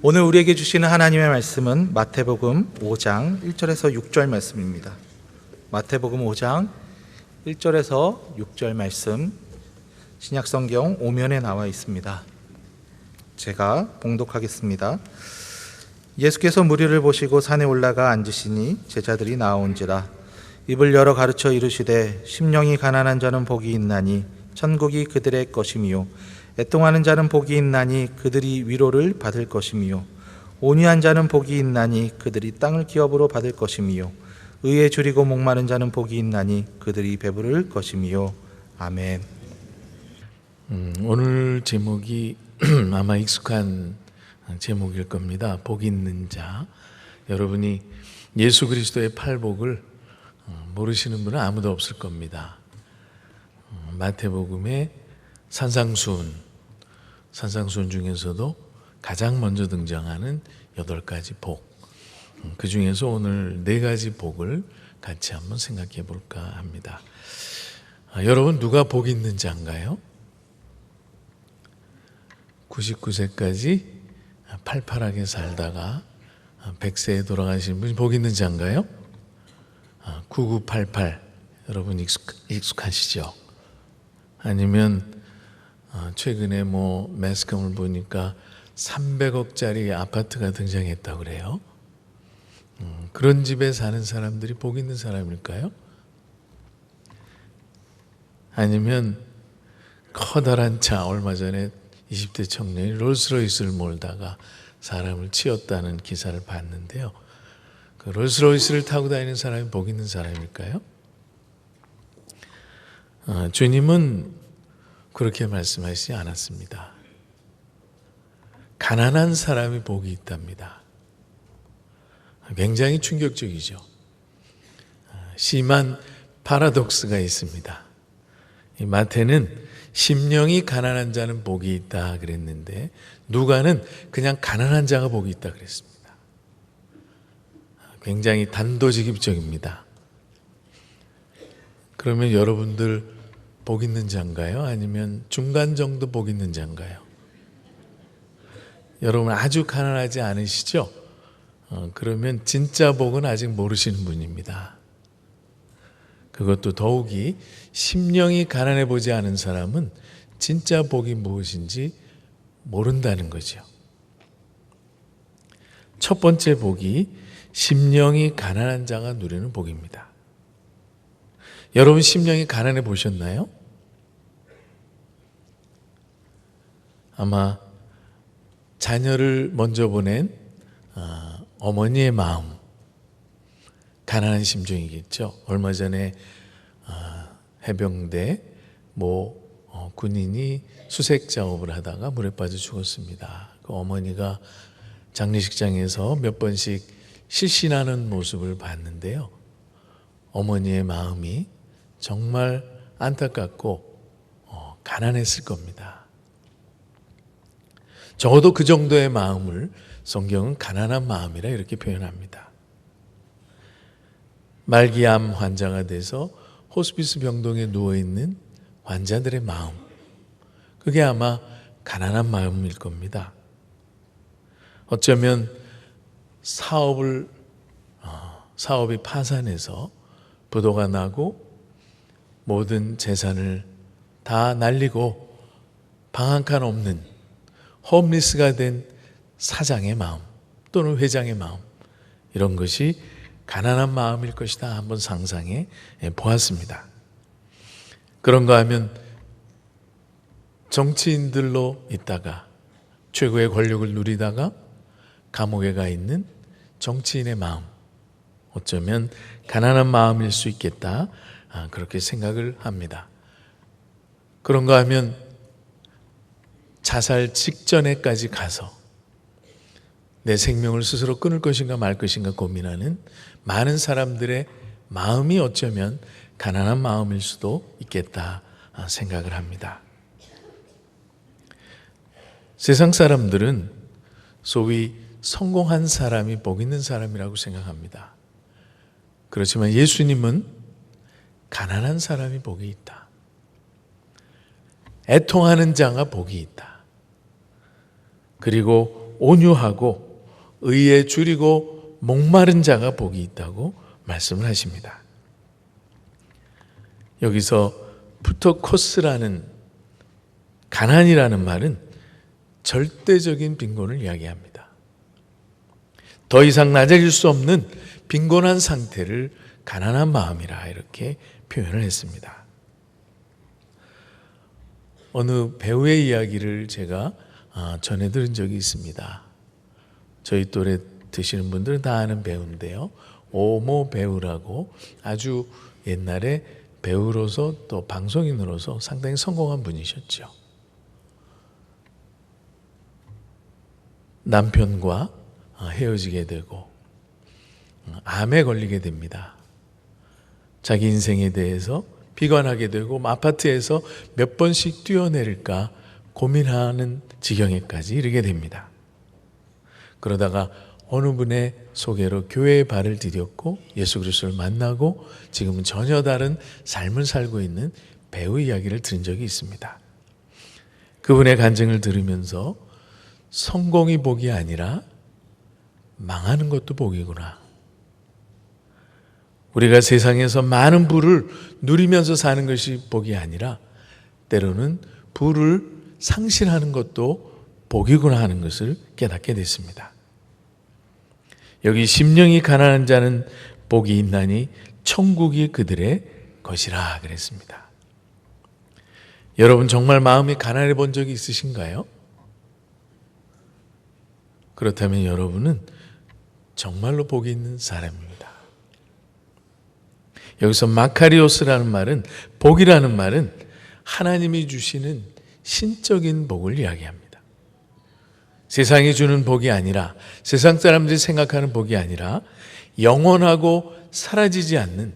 오늘 우리에게 주시는 하나님의 말씀은 마태복음 5장 1절에서 6절 말씀입니다. 마태복음 5장 1절에서 6절 말씀, 신약성경 5면에 나와 있습니다. 제가 봉독하겠습니다. 예수께서 무리를 보시고 산에 올라가 앉으시니 제자들이 나온지라. 입을 열어 가르쳐 이르시되 심령이 가난한 자는 복이 있나니 천국이 그들의 것이미요, 애통하는 자는 복이 있나니 그들이 위로를 받을 것이미요, 온유한 자는 복이 있나니 그들이 땅을 기업으로 받을 것이미요, 의에 줄이고 목마른 자는 복이 있나니 그들이 배부를 것이미요. 아멘. 오늘 제목이 아마 익숙한 제목일 겁니다. 복 있는 자. 여러분이 예수 그리스도의 팔복을 모르시는 분은 아무도 없을 겁니다. 마태복음의 산상수훈 중에서도 가장 먼저 등장하는 8가지 복, 그 중에서 오늘 4가지 복을 같이 한번 생각해 볼까 합니다. 여러분, 누가 복 있는 자인가요? 99세까지 팔팔하게 살다가 100세에 돌아가신 분이 복 있는 자인가요? 9988, 여러분 익숙하시죠? 아니면 최근에 매스컴을 보니까 300억짜리 아파트가 등장했다고 그래요. 그런 집에 사는 사람들이 복 있는 사람일까요? 아니면 커다란 차, 얼마 전에 20대 청년이 롤스로이스를 몰다가 사람을 치었다는 기사를 봤는데요. 그 롤스로이스를 타고 다니는 사람이 복 있는 사람일까요? 주님은 그렇게 말씀하시지 않았습니다. 가난한 사람이 복이 있답니다. 굉장히 충격적이죠. 심한 파라독스가 있습니다. 이 마태는 심령이 가난한 자는 복이 있다 그랬는데, 누가는 그냥 가난한 자가 복이 있다 그랬습니다. 굉장히 단도직입적입니다. 그러면 여러분들 복 있는 자인가요? 아니면 중간 정도 복 있는 자인가요? 여러분 아주 가난하지 않으시죠? 그러면 진짜 복은 아직 모르시는 분입니다. 그것도 더욱이 심령이 가난해 보지 않은 사람은 진짜 복이 무엇인지 모른다는 거죠. 첫 번째 복이 심령이 가난한 자가 누리는 복입니다. 여러분 심령이 가난해 보셨나요? 아마 자녀를 먼저 보낸 어머니의 마음, 가난한 심정이겠죠. 얼마 전에 해병대 군인이 수색 작업을 하다가 물에 빠져 죽었습니다. 그 어머니가 장례식장에서 몇 번씩 실신하는 모습을 봤는데요. 어머니의 마음이 정말 안타깝고 가난했을 겁니다. 적어도 그 정도의 마음을 성경은 가난한 마음이라 이렇게 표현합니다. 말기암 환자가 돼서 호스피스 병동에 누워있는 환자들의 마음, 그게 아마 가난한 마음일 겁니다. 어쩌면 사업이 파산해서 부도가 나고 모든 재산을 다 날리고 방 한 칸 없는 홈리스가 된 사장의 마음 또는 회장의 마음, 이런 것이 가난한 마음일 것이다 한번 상상해 보았습니다. 그런가 하면 정치인들로 있다가 최고의 권력을 누리다가 감옥에 가 있는 정치인의 마음, 어쩌면 가난한 마음일 수 있겠다, 그렇게 생각을 합니다. 그런가 하면 자살 직전에까지 가서 내 생명을 스스로 끊을 것인가 말 것인가 고민하는 많은 사람들의 마음이 어쩌면 가난한 마음일 수도 있겠다 생각을 합니다. 세상 사람들은 소위 성공한 사람이 복 있는 사람이라고 생각합니다. 그렇지만 예수님은 가난한 사람이 복이 있다, 애통하는 자가 복이 있다, 그리고 온유하고 의에 줄이고 목마른 자가 복이 있다고 말씀을 하십니다. 여기서 푸토코스라는 가난이라는 말은 절대적인 빈곤을 이야기합니다. 더 이상 낮아질 수 없는 빈곤한 상태를 가난한 마음이라 이렇게 표현을 했습니다. 어느 배우의 이야기를 제가 전해 들은 적이 있습니다. 저희 또래 드시는 분들은 다 아는 배우인데요. 오모 배우라고 아주 옛날에 배우로서 또 방송인으로서 상당히 성공한 분이셨죠. 남편과 헤어지게 되고 암에 걸리게 됩니다. 자기 인생에 대해서 비관하게 되고 아파트에서 몇 번씩 뛰어내릴까 고민하는 지경에까지 이르게 됩니다. 그러다가 어느 분의 소개로 교회에 발을 디뎠고 예수 그리스도를 만나고 지금은 전혀 다른 삶을 살고 있는 배우 이야기를 들은 적이 있습니다. 그분의 간증을 들으면서 성공이 복이 아니라 망하는 것도 복이구나. 우리가 세상에서 많은 부를 누리면서 사는 것이 복이 아니라 때로는 부를 상실하는 것도 복이구나 하는 것을 깨닫게 됐습니다. 여기 심령이 가난한 자는 복이 있나니 천국이 그들의 것이라 그랬습니다. 여러분 정말 마음이 가난해 본 적이 있으신가요? 그렇다면 여러분은 정말로 복이 있는 사람입니다. 여기서 마카리오스라는 말은, 복이라는 말은 하나님이 주시는 신적인 복을 이야기합니다. 세상이 주는 복이 아니라, 세상 사람들이 생각하는 복이 아니라 영원하고 사라지지 않는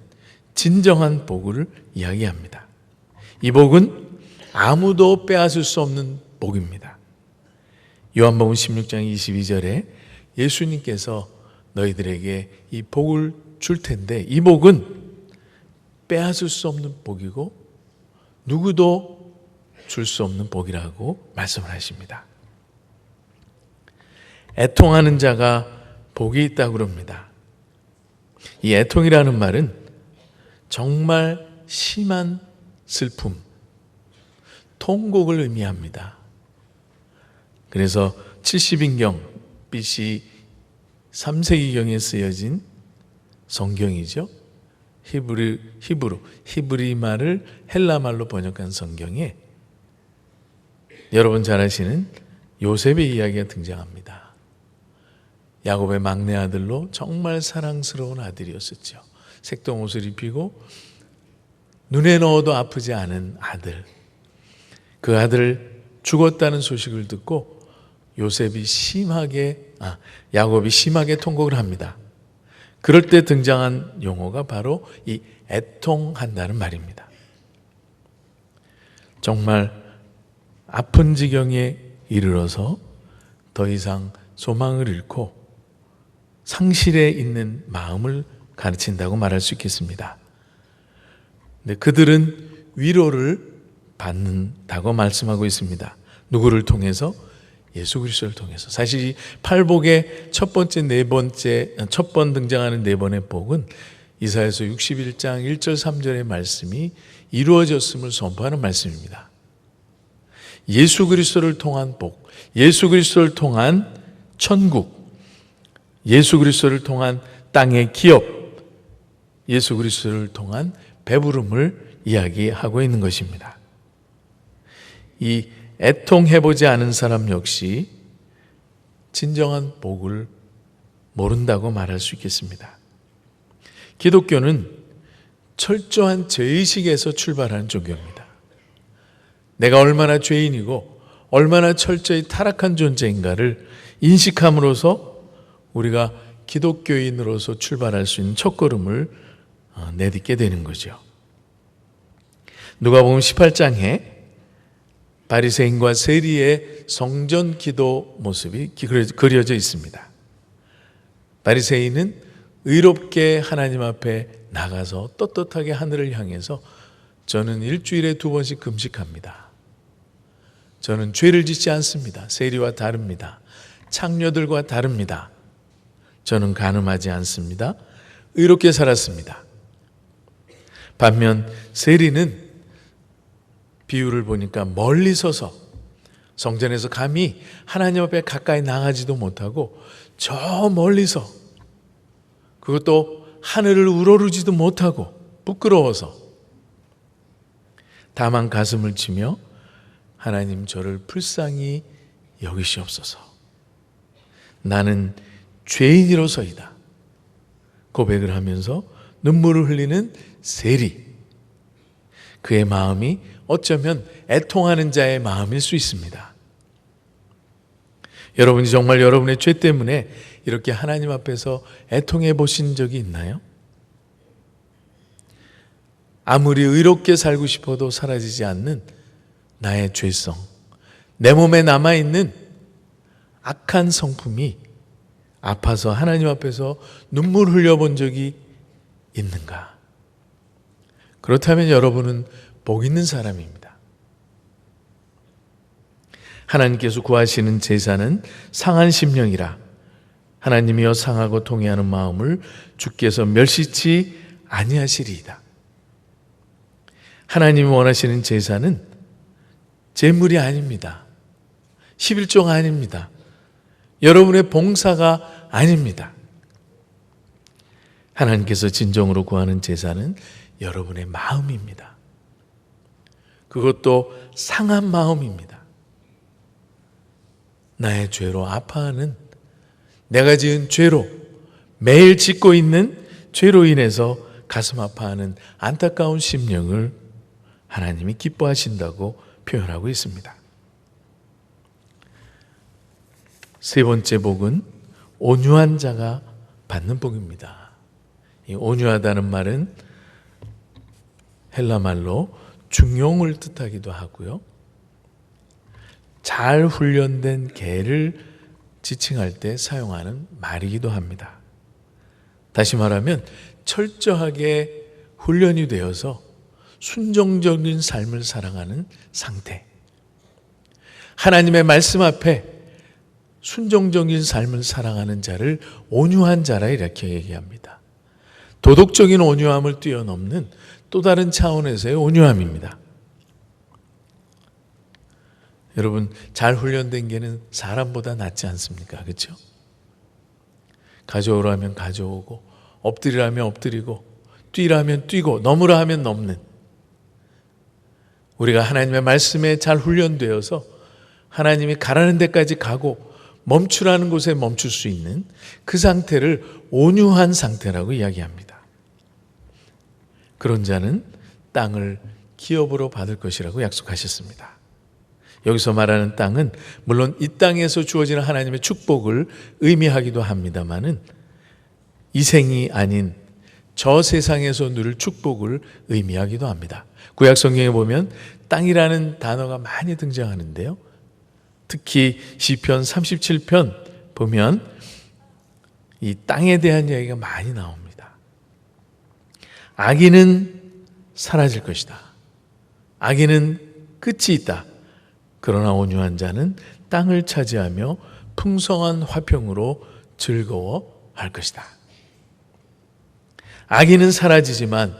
진정한 복을 이야기합니다. 이 복은 아무도 빼앗을 수 없는 복입니다. 요한복음 16장 22절에 예수님께서 너희들에게 이 복을 줄 텐데 이 복은 빼앗을 수 없는 복이고 누구도 줄 수 없는 복이라고 말씀을 하십니다. 애통하는 자가 복이 있다고 그럽니다. 이 애통이라는 말은 정말 심한 슬픔, 통곡을 의미합니다. 그래서 70인경 BC 3세기경에 쓰여진 성경이죠. 히브리 말을 헬라 말로 번역한 성경에 여러분 잘 아시는 요셉의 이야기가 등장합니다. 야곱의 막내 아들로 정말 사랑스러운 아들이었었죠. 색동옷을 입히고 눈에 넣어도 아프지 않은 아들. 그 아들 죽었다는 소식을 듣고 야곱이 심하게 통곡을 합니다. 그럴 때 등장한 용어가 바로 이 애통한다는 말입니다. 정말 아픈 지경에 이르러서 더 이상 소망을 잃고 상실에 있는 마음을 가르친다고 말할 수 있겠습니다. 근데 그들은 위로를 받는다고 말씀하고 있습니다. 누구를 통해서? 예수 그리스도를 통해서. 사실 이 팔복의 첫 번 등장하는 네 번의 복은 이사야서 61장 1절 3절의 말씀이 이루어졌음을 선포하는 말씀입니다. 예수 그리스도를 통한 복, 예수 그리스도를 통한 천국, 예수 그리스도를 통한 땅의 기업, 예수 그리스도를 통한 배부름을 이야기하고 있는 것입니다. 이 애통해보지 않은 사람 역시 진정한 복을 모른다고 말할 수 있겠습니다. 기독교는 철저한 죄의식에서 출발하는 종교입니다. 내가 얼마나 죄인이고 얼마나 철저히 타락한 존재인가를 인식함으로써 우리가 기독교인으로서 출발할 수 있는 첫걸음을 내딛게 되는 거죠. 누가복음 18장에 바리새인과 세리의 성전 기도 모습이 그려져 있습니다. 바리새인은 의롭게 하나님 앞에 나가서 떳떳하게 하늘을 향해서 저는 일주일에 2번씩 금식합니다. 저는 죄를 짓지 않습니다. 세리와 다릅니다. 창녀들과 다릅니다. 저는 간음하지 않습니다. 의롭게 살았습니다. 반면 세리는 비유를 보니까 멀리 서서 성전에서 감히 하나님 앞에 가까이 나가지도 못하고 저 멀리서, 그것도 하늘을 우러르지도 못하고 부끄러워서 다만 가슴을 치며 하나님 저를 불쌍히 여기시옵소서. 나는 죄인이로서이다 고백을 하면서 눈물을 흘리는 세리. 그의 마음이 어쩌면 애통하는 자의 마음일 수 있습니다. 여러분이 정말 여러분의 죄 때문에 이렇게 하나님 앞에서 애통해 보신 적이 있나요? 아무리 의롭게 살고 싶어도 사라지지 않는 나의 죄성, 내 몸에 남아있는 악한 성품이 아파서 하나님 앞에서 눈물 흘려본 적이 있는가? 그렇다면 여러분은 복 있는 사람입니다. 하나님께서 구하시는 제사는 상한 심령이라 하나님이여 상하고 통회하는 마음을 주께서 멸시치 아니하시리이다. 하나님이 원하시는 제사는 제물이 아닙니다. 11조가 아닙니다. 여러분의 봉사가 아닙니다. 하나님께서 진정으로 구하는 제사는 여러분의 마음입니다. 그것도 상한 마음입니다. 나의 죄로 아파하는, 내가 지은 죄로, 매일 짓고 있는 죄로 인해서 가슴 아파하는 안타까운 심령을 하나님이 기뻐하신다고 표현하고 있습니다. 세 번째 복은 온유한 자가 받는 복입니다. 이 온유하다는 말은 헬라 말로 중용을 뜻하기도 하고요. 잘 훈련된 개를 지칭할 때 사용하는 말이기도 합니다. 다시 말하면 철저하게 훈련이 되어서 순종적인 삶을 살아가는 상태. 하나님의 말씀 앞에 순종적인 삶을 살아가는 자를 온유한 자라 이렇게 얘기합니다. 도덕적인 온유함을 뛰어넘는 또 다른 차원에서의 온유함입니다. 여러분, 잘 훈련된 개는 사람보다 낫지 않습니까? 그렇죠? 가져오라 하면 가져오고, 엎드리라 하면 엎드리고, 뛰라 하면 뛰고, 넘으라 하면 넘는, 우리가 하나님의 말씀에 잘 훈련되어서 하나님이 가라는 데까지 가고 멈추라는 곳에 멈출 수 있는 그 상태를 온유한 상태라고 이야기합니다. 그런 자는 땅을 기업으로 받을 것이라고 약속하셨습니다. 여기서 말하는 땅은 물론 이 땅에서 주어지는 하나님의 축복을 의미하기도 합니다마는 이 생이 아닌 저 세상에서 누릴 축복을 의미하기도 합니다. 구약 성경에 보면 땅이라는 단어가 많이 등장하는데요. 특히 시편 37편 보면 이 땅에 대한 이야기가 많이 나옵니다. 악인은 사라질 것이다. 악인은 끝이 있다. 그러나 온유한 자는 땅을 차지하며 풍성한 화평으로 즐거워할 것이다. 악인은 사라지지만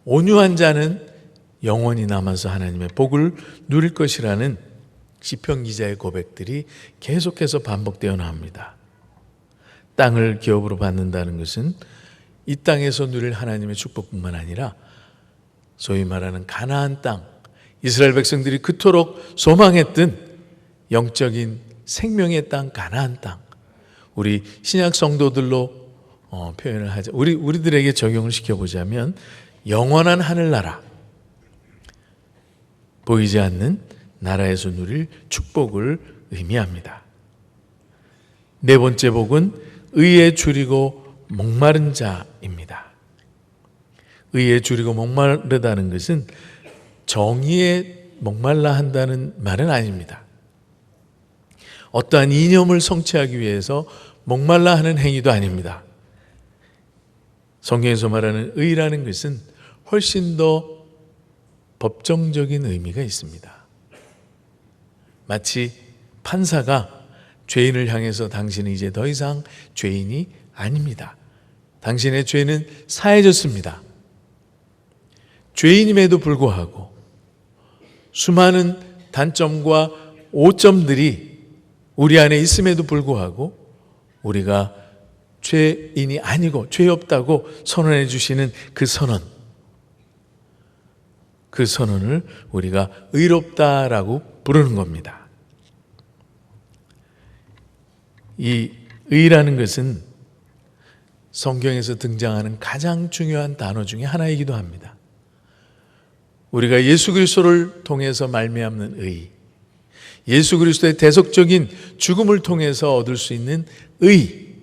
온유한 자는 영원히 남아서 하나님의 복을 누릴 것이라는 시편 기자의 고백들이 계속해서 반복되어 나옵니다. 땅을 기업으로 받는다는 것은 이 땅에서 누릴 하나님의 축복뿐만 아니라 소위 말하는 가나안 땅, 이스라엘 백성들이 그토록 소망했던 영적인 생명의 땅, 가나안 땅, 우리 신약 성도들로 표현을 하자. 우리들에게 적용을 시켜보자면 영원한 하늘나라, 보이지 않는 나라에서 누릴 축복을 의미합니다. 네 번째 복은 의에 줄이고 목마른 자입니다. 의에 줄이고 목마르다는 것은 정의에 목말라 한다는 말은 아닙니다. 어떠한 이념을 성취하기 위해서 목말라 하는 행위도 아닙니다. 성경에서 말하는 의라는 것은 훨씬 더 법정적인 의미가 있습니다. 마치 판사가 죄인을 향해서 당신은 이제 더 이상 죄인이 아닙니다. 당신의 죄는 사해졌습니다. 죄인임에도 불구하고 수많은 단점과 오점들이 우리 안에 있음에도 불구하고 우리가 죄인이 아니고 죄 없다고 선언해 주시는 그 선언을 우리가 의롭다라고 부르는 겁니다. 이 의라는 것은 성경에서 등장하는 가장 중요한 단어 중에 하나이기도 합니다. 우리가 예수 그리스도를 통해서 말미암는 의, 예수 그리스도의 대속적인 죽음을 통해서 얻을 수 있는 의,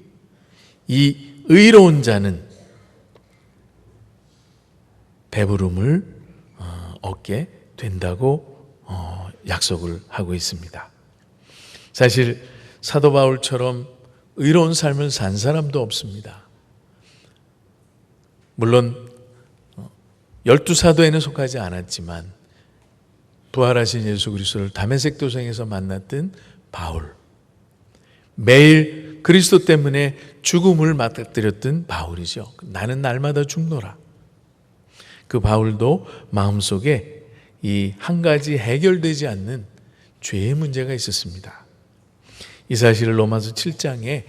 이 의로운 자는 배부름을 얻게 된다고 약속을 하고 있습니다. 사실 사도 바울처럼 의로운 삶을 산 사람도 없습니다. 물론 12사도에는 속하지 않았지만 부활하신 예수 그리스도를 다메섹 도상에서 만났던 바울, 매일 그리스도 때문에 죽음을 맞닥뜨렸던 바울이죠. 나는 날마다 죽노라. 그 바울도 마음속에 이 한 가지 해결되지 않는 죄의 문제가 있었습니다. 이 사실을 로마서 7장에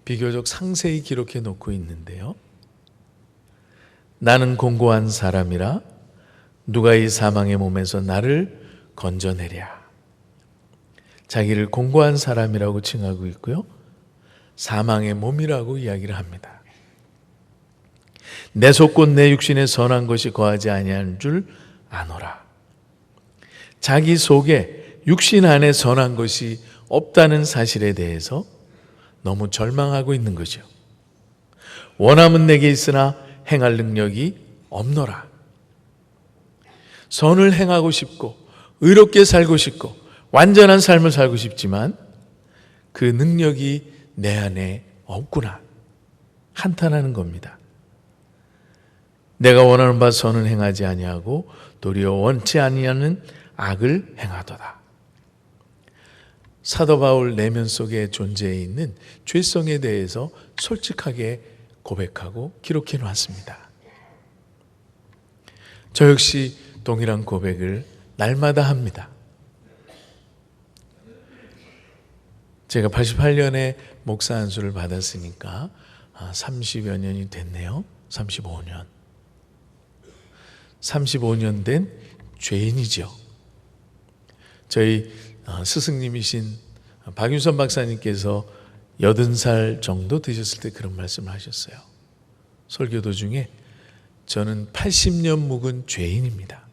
비교적 상세히 기록해 놓고 있는데요. 나는 공고한 사람이라 누가 이 사망의 몸에서 나를 건져내랴. 자기를 공고한 사람이라고 칭하고 있고요. 사망의 몸이라고 이야기를 합니다. 내 속 곧 내 육신에 선한 것이 거하지 아니하는 줄 아노라. 자기 속에 육신 안에 선한 것이 없다는 사실에 대해서 너무 절망하고 있는 거죠. 원함은 내게 있으나 행할 능력이 없노라. 선을 행하고 싶고 의롭게 살고 싶고 완전한 삶을 살고 싶지만 그 능력이 내 안에 없구나. 한탄하는 겁니다. 내가 원하는 바 선은 행하지 아니하고 도리어 원치 아니하는 악을 행하도다. 사도 바울 내면 속에 존재해 있는 죄성에 대해서 솔직하게 고백하고 기록해 놨습니다. 저 역시 동일한 고백을 날마다 합니다. 제가 88년에 목사 안수를 받았으니까 30여 년이 됐네요. 35년 된 죄인이죠. 저희 스승님이신 박윤선 박사님께서 80살 정도 되셨을 때 그런 말씀을 하셨어요. 설교 도중에 저는 80년 묵은 죄인입니다.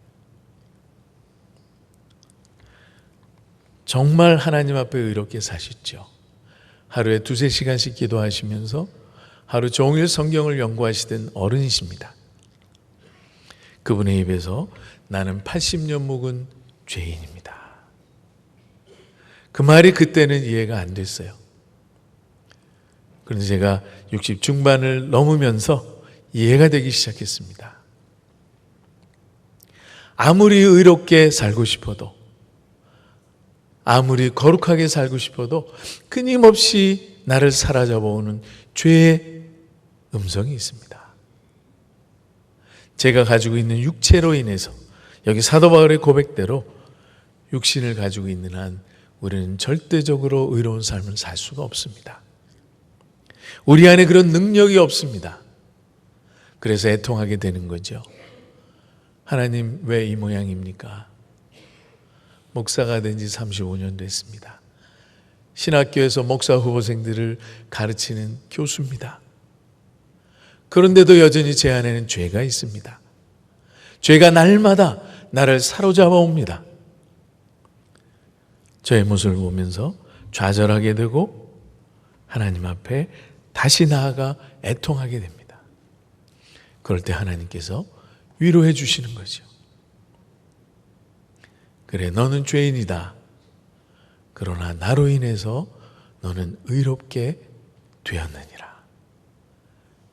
정말 하나님 앞에 의롭게 사셨죠. 하루에 2-3시간씩 기도하시면서 하루 종일 성경을 연구하시던 어른이십니다. 그분의 입에서 나는 80년 묵은 죄인입니다. 그 말이 그때는 이해가 안 됐어요. 그런데 제가 60 중반을 넘으면서 이해가 되기 시작했습니다. 아무리 의롭게 살고 싶어도, 아무리 거룩하게 살고 싶어도 끊임없이 나를 사로잡아오는 죄의 음성이 있습니다. 제가 가지고 있는 육체로 인해서, 여기 사도 바울의 고백대로 육신을 가지고 있는 한 우리는 절대적으로 의로운 삶을 살 수가 없습니다. 우리 안에 그런 능력이 없습니다. 그래서 애통하게 되는 거죠. 하나님 왜 이 모양입니까? 목사가 된 지 35년 됐습니다. 신학교에서 목사 후보생들을 가르치는 교수입니다. 그런데도 여전히 제 안에는 죄가 있습니다. 죄가 날마다 나를 사로잡아 옵니다. 저의 모습을 보면서 좌절하게 되고 하나님 앞에 다시 나아가 애통하게 됩니다. 그럴 때 하나님께서 위로해 주시는 거죠. 그래, 너는 죄인이다. 그러나 나로 인해서 너는 의롭게 되었느니라.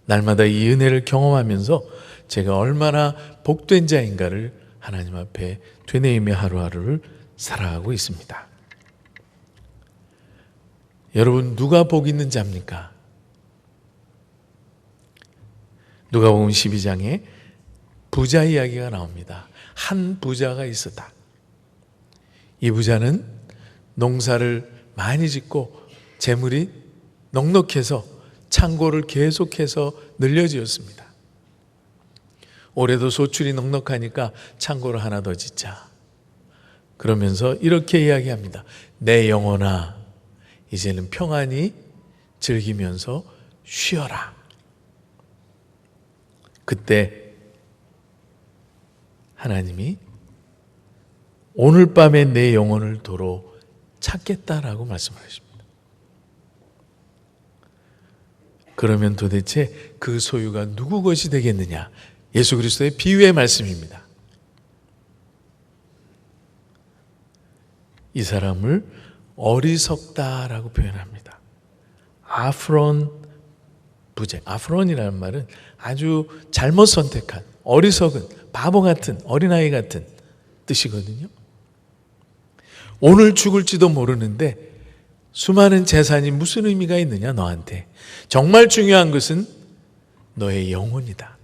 날마다 이 은혜를 경험하면서 제가 얼마나 복된 자인가를 하나님 앞에 되뇌이며 하루하루를 살아가고 있습니다. 여러분, 누가 복 있는 자입니까? 누가복음 12장에 부자 이야기가 나옵니다. 한 부자가 있었다. 이 부자는 농사를 많이 짓고 재물이 넉넉해서 창고를 계속해서 늘려지었습니다. 올해도 소출이 넉넉하니까 창고를 하나 더 짓자. 그러면서 이렇게 이야기합니다. 내 영혼아, 이제는 평안히 즐기면서 쉬어라. 그때 하나님이 오늘 밤에 내 영혼을 도로 찾겠다라고 말씀하십니다. 그러면 도대체 그 소유가 누구 것이 되겠느냐? 예수 그리스도의 비유의 말씀입니다. 이 사람을 어리석다라고 표현합니다. 아프론 부재. 아프론이라는 말은 아주 잘못 선택한, 어리석은, 바보 같은, 어린아이 같은 뜻이거든요. 오늘 죽을지도 모르는데 수많은 재산이 무슨 의미가 있느냐 너한테. 정말 중요한 것은 너의 영혼이다.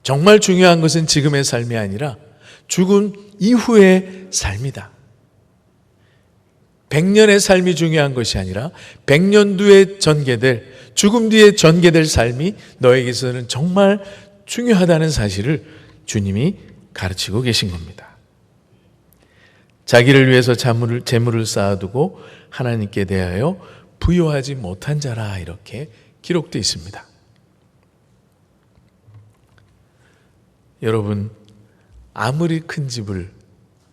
정말 중요한 것은 지금의 삶이 아니라 죽음 이후의 삶이다. 100년의 삶이 중요한 것이 아니라 100년 뒤에 전개될, 죽음 뒤에 전개될 삶이 너에게서는 정말 중요하다는 사실을 주님이 가르치고 계신 겁니다. 자기를 위해서 재물을 쌓아두고 하나님께 대하여 부요하지 못한 자라, 이렇게 기록되어 있습니다. 여러분, 아무리 큰 집을,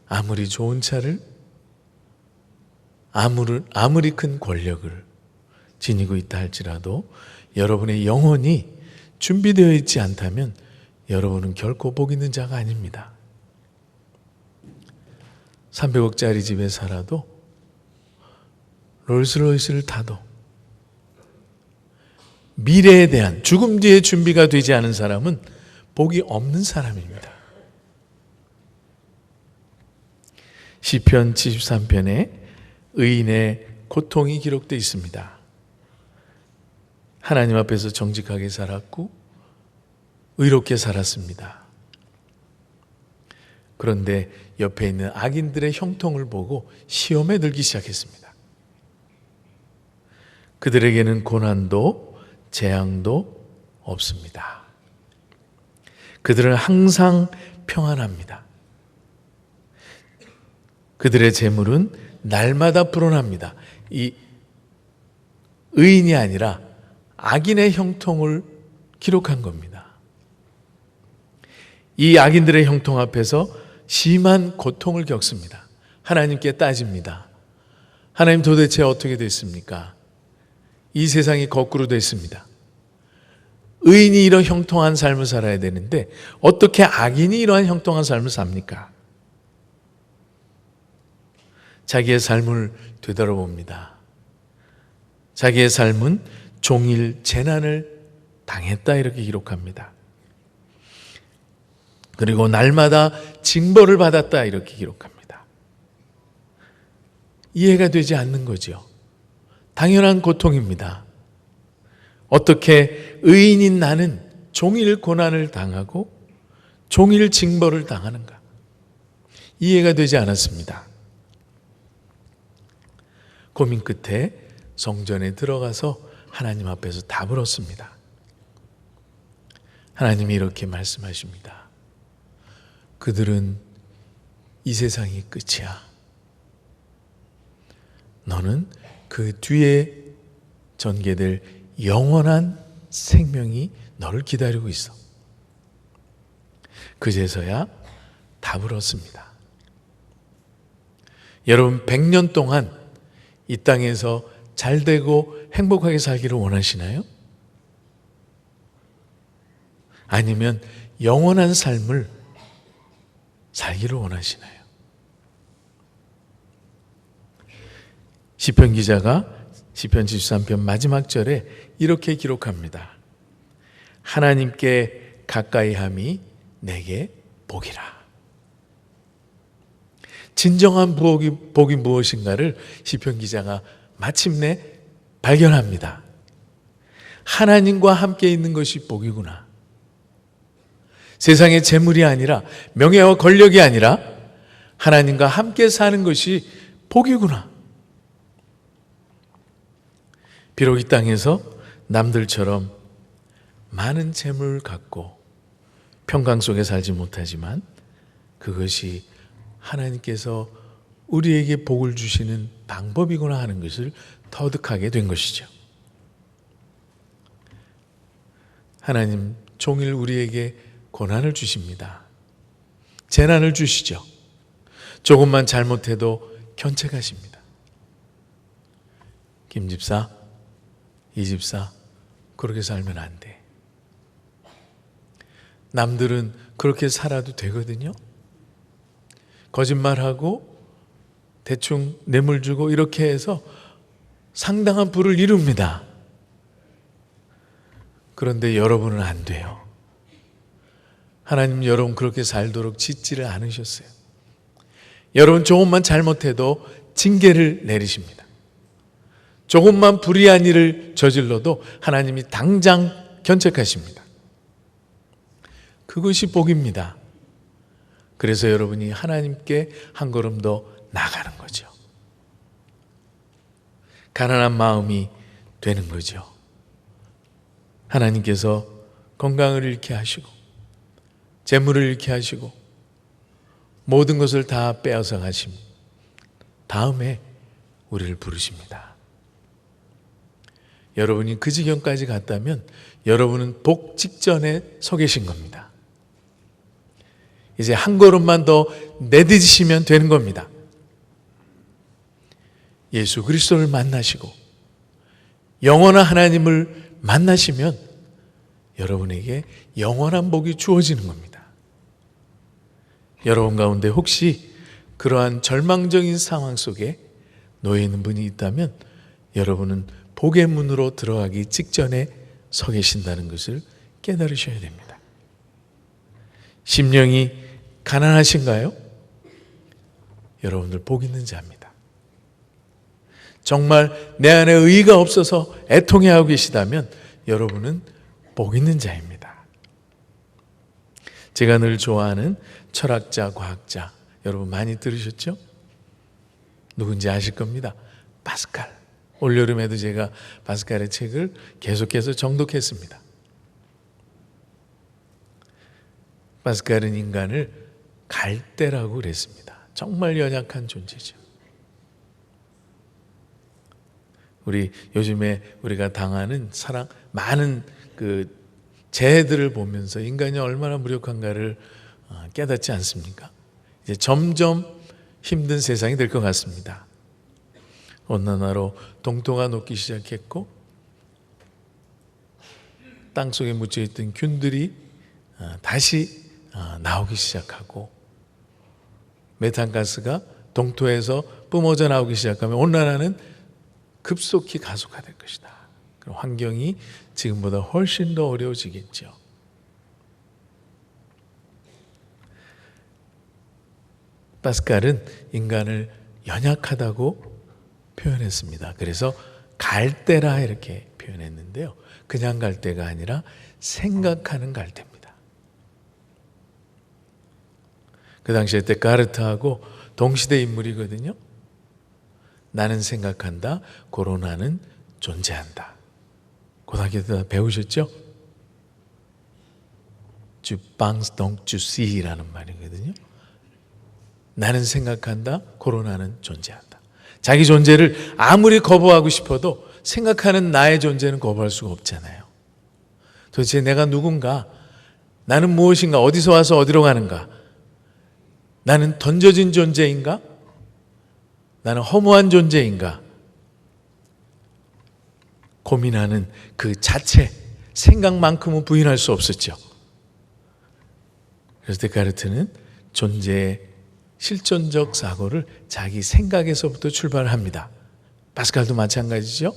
아무리 좋은 차를, 아무리 큰 권력을 지니고 있다 할지라도 여러분의 영혼이 준비되어 있지 않다면 여러분은 결코 복 있는 자가 아닙니다. 300억짜리 집에 살아도, 롤스로이스를 타도 미래에 대한, 죽음 뒤에 준비가 되지 않은 사람은 복이 없는 사람입니다. 시편 73편에 의인의 고통이 기록되어 있습니다. 하나님 앞에서 정직하게 살았고 의롭게 살았습니다. 그런데 옆에 있는 악인들의 형통을 보고 시험에 들기 시작했습니다. 그들에게는 고난도 재앙도 없습니다. 그들은 항상 평안합니다. 그들의 재물은 날마다 불어납니다. 이 의인이 아니라 악인의 형통을 기록한 겁니다. 이 악인들의 형통 앞에서 심한 고통을 겪습니다. 하나님께 따집니다. 하나님, 도대체 어떻게 됐습니까? 이 세상이 거꾸로 됐습니다. 의인이 이런 형통한 삶을 살아야 되는데 어떻게 악인이 이러한 형통한 삶을 삽니까? 자기의 삶을 되돌아봅니다. 자기의 삶은 종일 재난을 당했다, 이렇게 기록합니다. 그리고 날마다 징벌을 받았다, 이렇게 기록합니다. 이해가 되지 않는 거죠. 당연한 고통입니다. 어떻게 의인인 나는 종일 고난을 당하고 종일 징벌을 당하는가? 이해가 되지 않았습니다. 고민 끝에 성전에 들어가서 하나님 앞에서 답을 얻습니다. 하나님이 이렇게 말씀하십니다. 그들은 이 세상이 끝이야. 너는 그 뒤에 전개될 영원한 생명이 너를 기다리고 있어. 그제서야 답을 얻습니다. 여러분, 100년 동안 이 땅에서 잘되고 행복하게 살기를 원하시나요? 아니면 영원한 삶을 살기를 원하시나요? 시편 기자가 시편 73편 마지막 절에 이렇게 기록합니다. 하나님께 가까이함이 내게 복이라. 진정한 복이 무엇인가를 시편 기자가 마침내 발견합니다. 하나님과 함께 있는 것이 복이구나. 세상의 재물이 아니라, 명예와 권력이 아니라 하나님과 함께 사는 것이 복이구나. 비록 이 땅에서 남들처럼 많은 재물을 갖고 평강 속에 살지 못하지만 그것이 하나님께서 우리에게 복을 주시는 방법이구나 하는 것을 터득하게 된 것이죠. 하나님 종일 우리에게 고난을 주십니다. 재난을 주시죠. 조금만 잘못해도 견책하십니다. 김 집사, 이 집사, 그렇게 살면 안 돼. 남들은 그렇게 살아도 되거든요. 거짓말하고 대충 뇌물 주고 이렇게 해서 상당한 부를 이룹니다. 그런데 여러분은 안 돼요. 하나님 여러분 그렇게 살도록 짓지를 않으셨어요. 여러분 조금만 잘못해도 징계를 내리십니다. 조금만 불의한 일을 저질러도 하나님이 당장 견책하십니다. 그것이 복입니다. 그래서 여러분이 하나님께 한 걸음 더 나가는 거죠. 가난한 마음이 되는 거죠. 하나님께서 건강을 잃게 하시고 재물을 잃게 하시고 모든 것을 다 빼앗아 가심 다음에 우리를 부르십니다. 여러분이 그 지경까지 갔다면 여러분은 복 직전에 서 계신 겁니다. 이제 한 걸음만 더 내딛으시면 되는 겁니다. 예수 그리스도를 만나시고 영원한 하나님을 만나시면 여러분에게 영원한 복이 주어지는 겁니다. 여러분 가운데 혹시 그러한 절망적인 상황 속에 놓여 있는 분이 있다면 여러분은 복의 문으로 들어가기 직전에 서 계신다는 것을 깨달으셔야 됩니다. 심령이 가난하신가요? 여러분들 복 있는 자입니다. 정말 내 안에 의의가 없어서 애통해하고 계시다면 여러분은 복 있는 자입니다. 제가 늘 좋아하는 철학자, 과학자 여러분 많이 들으셨죠? 누군지 아실 겁니다. 파스칼. 올여름에도 제가 파스칼의 책을 계속해서 정독했습니다. 파스칼은 인간을 갈대라고 그랬습니다. 정말 연약한 존재죠. 우리 요즘에 우리가 당하는 많은 그 재해들을 보면서 인간이 얼마나 무력한가를 깨닫지 않습니까? 이제 점점 힘든 세상이 될 것 같습니다. 온난화로 동토가 녹기 시작했고 땅속에 묻혀있던 균들이 다시 나오기 시작하고 메탄가스가 동토에서 뿜어져 나오기 시작하면 온난화는 급속히 가속화될 것이다. 그럼 환경이 지금보다 훨씬 더 어려워지겠죠. 파스칼은 인간을 연약하다고 표현했습니다. 그래서 갈대라 이렇게 표현했는데요. 그냥 갈대가 아니라 생각하는 갈대입니다. 그 당시에 데카르트하고 동시대 인물이거든요. 나는 생각한다, 고로나는 존재한다. 고등학교 때 다 배우셨죠? Tu penses donc tu sies라는 말이거든요. 나는 생각한다, 고로나는 존재한다. 자기 존재를 아무리 거부하고 싶어도 생각하는 나의 존재는 거부할 수가 없잖아요. 도대체 내가 누군가? 나는 무엇인가? 어디서 와서 어디로 가는가? 나는 던져진 존재인가? 나는 허무한 존재인가? 고민하는 그 자체, 생각만큼은 부인할 수 없었죠. 그래서 데카르트는 존재의 실존적 사고를 자기 생각에서부터 출발합니다. 파스칼도 마찬가지죠.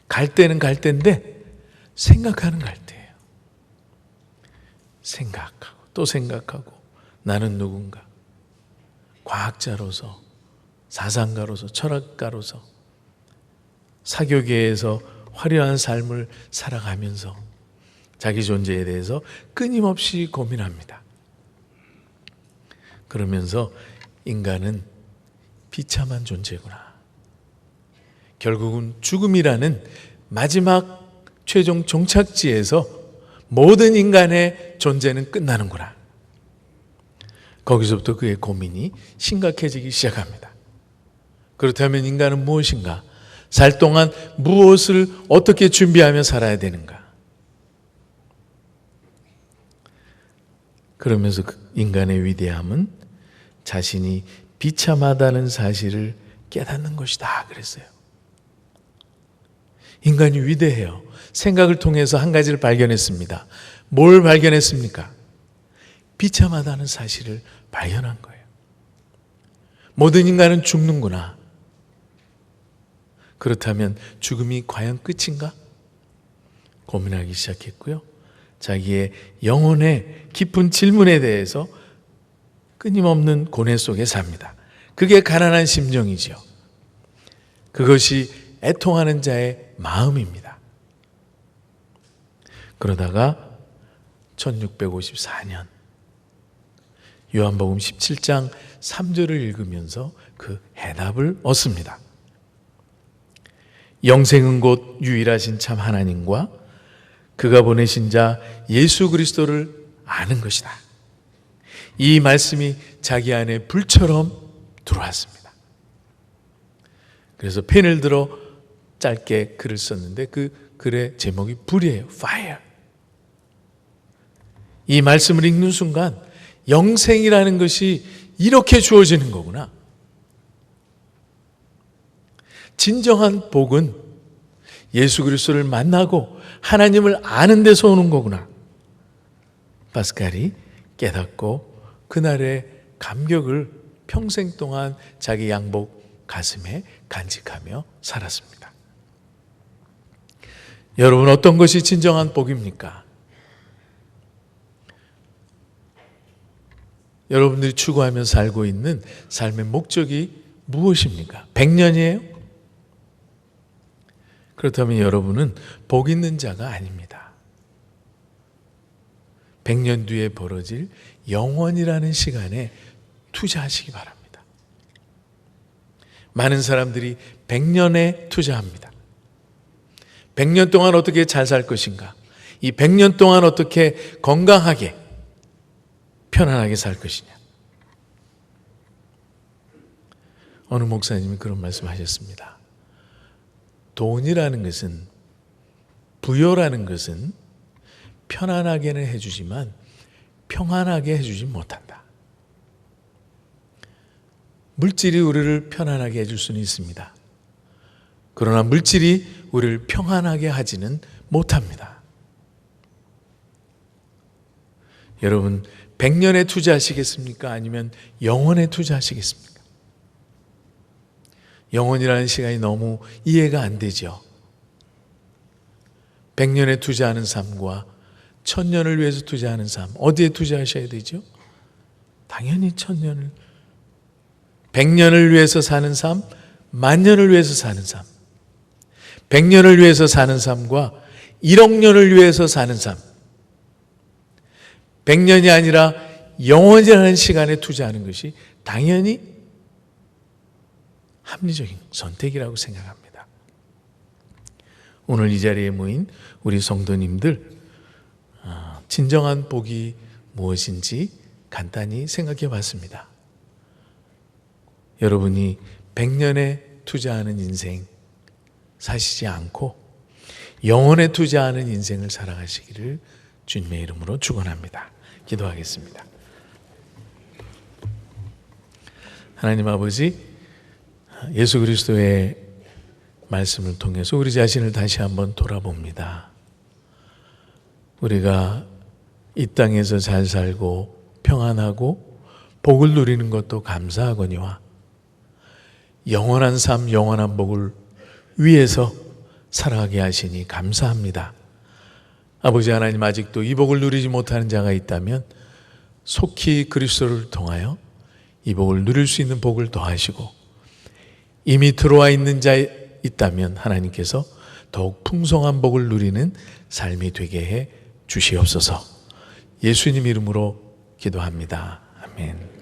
갈대는 갈대인데 생각하는 갈대예요. 생각하고 또 생각하고 나는 누군가? 과학자로서 사상가로서, 철학가로서, 사교계에서 화려한 삶을 살아가면서 자기 존재에 대해서 끊임없이 고민합니다. 그러면서 인간은 비참한 존재구나. 결국은 죽음이라는 마지막 최종 종착지에서 모든 인간의 존재는 끝나는구나. 거기서부터 그의 고민이 심각해지기 시작합니다. 그렇다면 인간은 무엇인가? 살 동안 무엇을 어떻게 준비하며 살아야 되는가? 그러면서 인간의 위대함은 자신이 비참하다는 사실을 깨닫는 것이다 그랬어요. 인간이 위대해요. 생각을 통해서 한 가지를 발견했습니다. 뭘 발견했습니까? 비참하다는 사실을 발견한 거예요. 모든 인간은 죽는구나. 그렇다면 죽음이 과연 끝인가? 고민하기 시작했고요. 자기의 영혼의 깊은 질문에 대해서 끊임없는 고뇌 속에 삽니다. 그게 가난한 심정이지요. 그것이 애통하는 자의 마음입니다. 그러다가 1654년 요한복음 17장 3절을 읽으면서 그 해답을 얻습니다. 영생은 곧 유일하신 참 하나님과 그가 보내신 자 예수 그리스도를 아는 것이다. 이 말씀이 자기 안에 불처럼 들어왔습니다. 그래서 펜을 들어 짧게 글을 썼는데 그 글의 제목이 불이에요. Fire. 이 말씀을 읽는 순간 영생이라는 것이 이렇게 주어지는 거구나. 진정한 복은 예수 그리스도를 만나고 하나님을 아는 데서 오는 거구나. 파스칼이 깨닫고 그날의 감격을 평생 동안 자기 양복 가슴에 간직하며 살았습니다. 여러분, 어떤 것이 진정한 복입니까? 여러분들이 추구하며 살고 있는 삶의 목적이 무엇입니까? 100년이에요? 그렇다면 여러분은 복 있는 자가 아닙니다. 100년 뒤에 벌어질 영원이라는 시간에 투자하시기 바랍니다. 많은 사람들이 100년에 투자합니다. 100년 동안 어떻게 잘 살 것인가? 이 100년 동안 어떻게 건강하게 편안하게 살 것이냐? 어느 목사님이 그런 말씀하셨습니다. 돈이라는 것은, 부여라는 것은 편안하게는 해주지만 평안하게 해주지 못한다. 물질이 우리를 편안하게 해줄 수는 있습니다. 그러나 물질이 우리를 평안하게 하지는 못합니다. 여러분, 100년에 투자하시겠습니까? 아니면 영혼에 투자하시겠습니까? 영혼이라는 시간이 너무 이해가 안 되죠. 100년에 투자하는 삶과 1000년을 위해서 투자하는 삶, 어디에 투자하셔야 되죠? 당연히 1000년을, 100년을 위해서 사는 삶, 10,000년을 위해서 사는 삶, 100년을 위해서 사는 삶과 1억 년을 위해서 사는 삶, 100년이 아니라 영원이라는 시간에 투자하는 것이 당연히 합리적인 선택이라고 생각합니다. 오늘 이 자리에 모인 우리 성도님들, 진정한 복이 무엇인지 간단히 생각해 봤습니다. 여러분이 100년에 투자하는 인생 사시지 않고 영혼에 투자하는 인생을 살아가시기를 주님의 이름으로 축원합니다. 기도하겠습니다. 하나님 아버지, 예수 그리스도의 말씀을 통해서 우리 자신을 다시 한번 돌아봅니다. 우리가 이 땅에서 잘 살고 평안하고 복을 누리는 것도 감사하거니와 영원한 삶, 영원한 복을 위해서 살아가게 하시니 감사합니다. 아버지 하나님, 아직도 이 복을 누리지 못하는 자가 있다면 속히 그리스도를 통하여 이 복을 누릴 수 있는 복을 더하시고 이미 들어와 있는 자 있다면 하나님께서 더욱 풍성한 복을 누리는 삶이 되게 해 주시옵소서. 예수님 이름으로 기도합니다. 아멘.